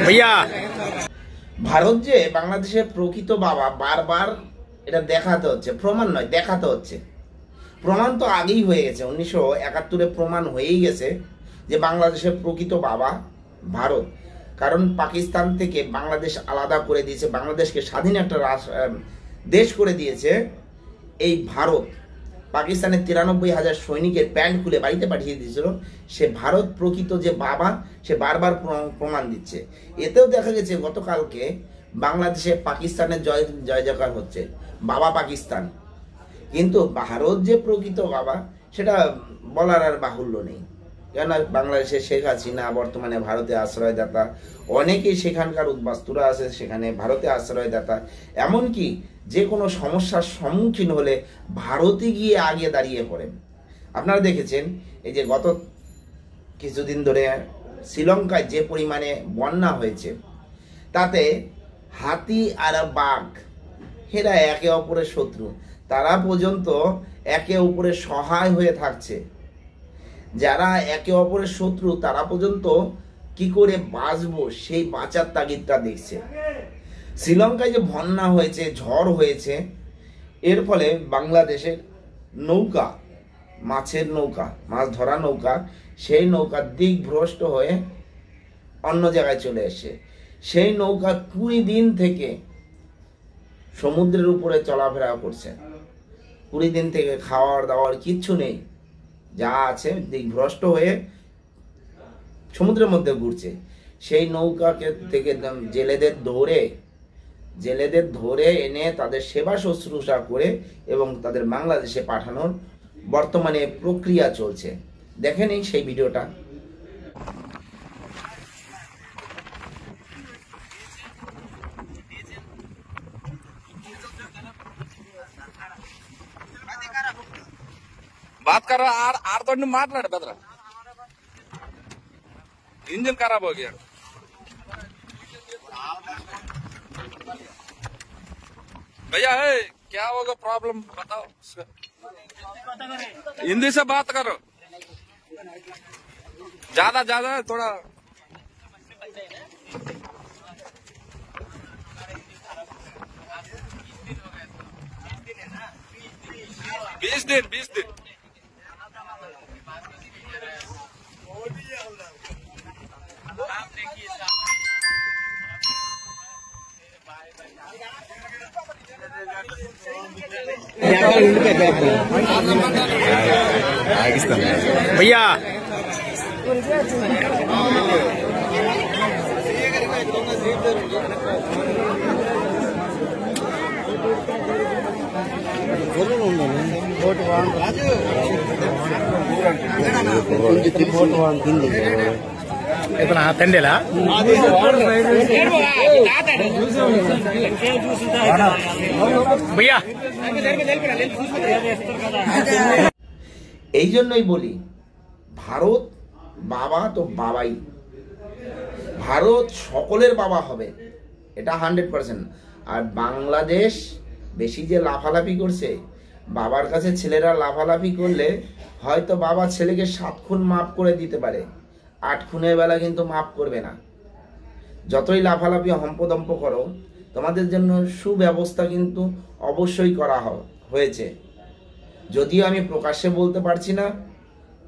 भैया ভারত যে বাংলাদেশের প্রকৃত বাবা বারবার এটা দেখাতে হচ্ছে, প্রমাণ নয় দেখাতে হচ্ছে। প্রমাণ তো আগেই হয়ে গেছে, 1971-এ প্রমাণ হয়েই গেছে যে বাংলাদেশের প্রকৃত বাবা ভারত। কারণ পাকিস্তান থেকে বাংলাদেশ আলাদা করে দিয়েছে, বাংলাদেশকে স্বাধীন একটা দেশ করে দিয়েছে এই ভারত। পাকিস্তানের 93,000 সৈনিকের প্যান্ট খুলে বাড়িতে পাঠিয়ে দিয়েছিল। সে ভারত প্রকৃত যে বাবা, সে বারবার প্রমাণ দিচ্ছে। এতেও দেখা গেছে গতকালকে বাংলাদেশে পাকিস্তানের জয় জয়কার হচ্ছে, বাবা পাকিস্তান। কিন্তু ভারত যে প্রকৃত বাবা সেটা বলার আর বাহুল্য নেই। কেননা বাংলাদেশের শেখ হাসিনা বর্তমানে ভারতে আশ্রয়দাতা, অনেকেই সেখানকার উদ্বাস্তুরা আছে সেখানে ভারতে আশ্রয়দাতা। এমনকি যে কোনো সমস্যার সম্মুখীন হলে ভারতে গিয়ে আগে দাঁড়িয়ে পড়েন। আপনারা দেখেছেন এই যে গত কিছুদিন ধরে শ্রীলঙ্কায় যে পরিমাণে বন্যা হয়েছে, তাতে হাতি আর বাঘ এরা একে অপরের শত্রু, তারা পর্যন্ত একে অপরের সহায় হয়ে থাকছে। যারা একে অপরের শত্রু তারা পর্যন্ত কি করে বাঁচবো সেই বাঁচার তাগিদটা দেখছে। শ্রীলঙ্কায় যে বন্যা হয়েছে, ঝড় হয়েছে, এর ফলে বাংলাদেশের নৌকা, মাছের নৌকা, মাছ ধরা নৌকা, সেই নৌকা দিকভ্রষ্ট হয়ে অন্য জায়গায় চলে এসে সেই নৌকা 20 দিন থেকে সমুদ্রের উপরে চলাফেরা করছে। 20 দিন থেকে খাওয়ার দাওয়ার কিচ্ছু নেই, যা আছে দিকভ্রষ্ট হয়ে সমুদ্রের মধ্যে ঘুরছে। সেই নৌকাকে থেকে জেলেদের ধরে এনে তাদের সেবা শুশ্রূষা করে এবং তাদের বাংলাদেশে পাঠানোর বর্তমানে প্রক্রিয়া চলছে। দেখেন এই সেই ভিডিওটা। बात कर रहा आर तो माట్లాడు बेदरा इंजन खराब हो गया भैया। है क्या होगा प्रॉब्लम बताओ, हिंदी से बात करो, ज्यादा ज्यादा थोड़ा 20 दिन भैया ತಂಡೆಲ್ಲ भैया এই জন্যই বলি ভারত বাবা তো বাবাই, ভারত সকলের বাবা হবে, এটা 100%। আর বাংলাদেশ বেশি যে লাফালাফি করছে, বাবার কাছে ছেলেরা লাফালাফি করলে হয়তো বাবা ছেলেকে 7 খুন মাফ করে দিতে পারে, 8 খুনের বেলা কিন্তু মাফ করবে না। যতই লাফালাফি হম্পদম্প করো, তোমাদের জন্য সুব্যবস্থা কিন্তু অবশ্যই করা হয়েছে। যদিও আমি প্রকাশ্যে বলতে পারছি না,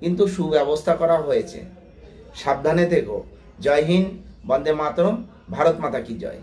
কিন্তু সুব্যবস্থা করা হয়েছে। সাবধানে থেকো। জয় হিন্দ, বন্দে মাতরম, ভারত মাতা কি জয়।